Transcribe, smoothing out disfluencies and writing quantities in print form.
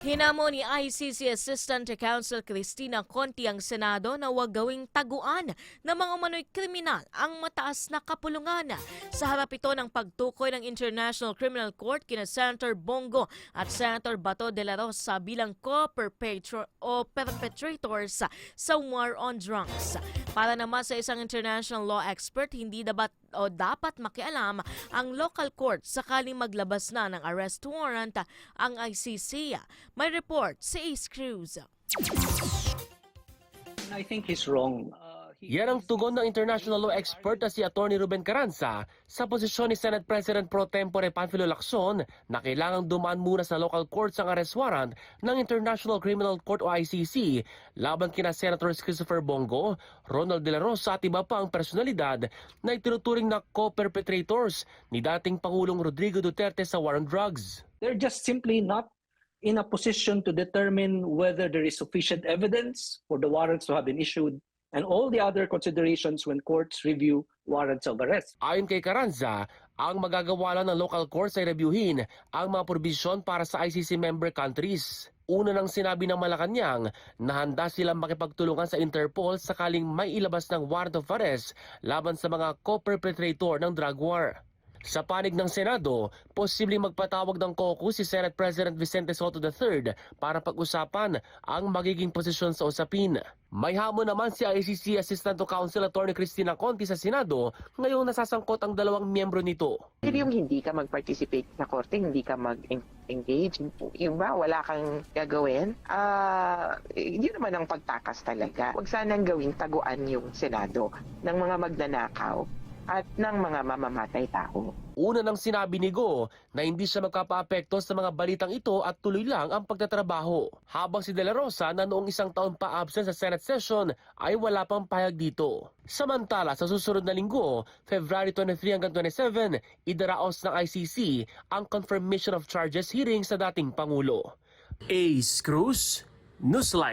Hinamo ni ICC Assistant Counsel Cristina Conti ang Senado na huwag gawing taguan ng mga umano'y kriminal ang mataas na kapulungan. Sa harap ito ng pagtukoy ng International Criminal Court kina Senator Bongo at Senator Bato de la Rosa bilang co-perpetrators sa war on drugs. Para naman sa isang international law expert, hindi dapat makialam ang local court sakaling maglabas na ng arrest warrant ang ICC. May report si Ace Cruz. I think he's wrong. Yan ang tugon ng international law expert na si Atty. Ruben Carranza sa posisyon ni Senate President Pro Tempore Panfilo Lacson na kailangang dumaan muna sa local courts ang arrest warrant ng International Criminal Court o ICC laban kina Senators Christopher Bongo, Ronald De La Rosa at iba pa ang personalidad na itinuturing na co-perpetrators ni dating Pangulong Rodrigo Duterte sa war on drugs. They're just simply not in a position to determine whether there is sufficient evidence for the warrants to have been issued and all the other considerations when courts review warrants of arrest. Ayon kay Carranza, ang magagawa lang ng local courts ay reviewin ang mga probisyon para sa ICC member countries. Una nang sinabi ng Malacanang na handa silang makipagtulungan sa Interpol sakaling may ilabas ng warrant of arrest laban sa mga co-perpetrator ng drug war. Sa panig ng Senado, posibleng magpatawag ng caucus si Senate President Vicente Soto III para pag-usapan ang magiging posisyon sa usapin. May hamon naman si ICC Assistant Counsel Atty. Cristina Conti sa Senado ngayong nasasangkot ang dalawang miyembro nito. Yung hindi ka mag-participate sa korte, hindi ka mag-engage, yung ba wala kang gagawin, hindi naman ang pagtakas talaga. Huwag sanang gawing taguan yung Senado ng mga magnanakaw at ng mga mamamatay tao. Una nang sinabi ni Go na hindi siya magpapaapekto sa mga balitang ito at tuloy lang ang pagtatrabaho. Habang si De La Rosa na noong isang taon pa absent sa Senate session ay wala pang pahayag dito. Samantala sa susunod na linggo, February 23 hanggang 27, idaraos ng ICC ang confirmation of charges hearing sa dating Pangulo. Ace Cruz, Newsline.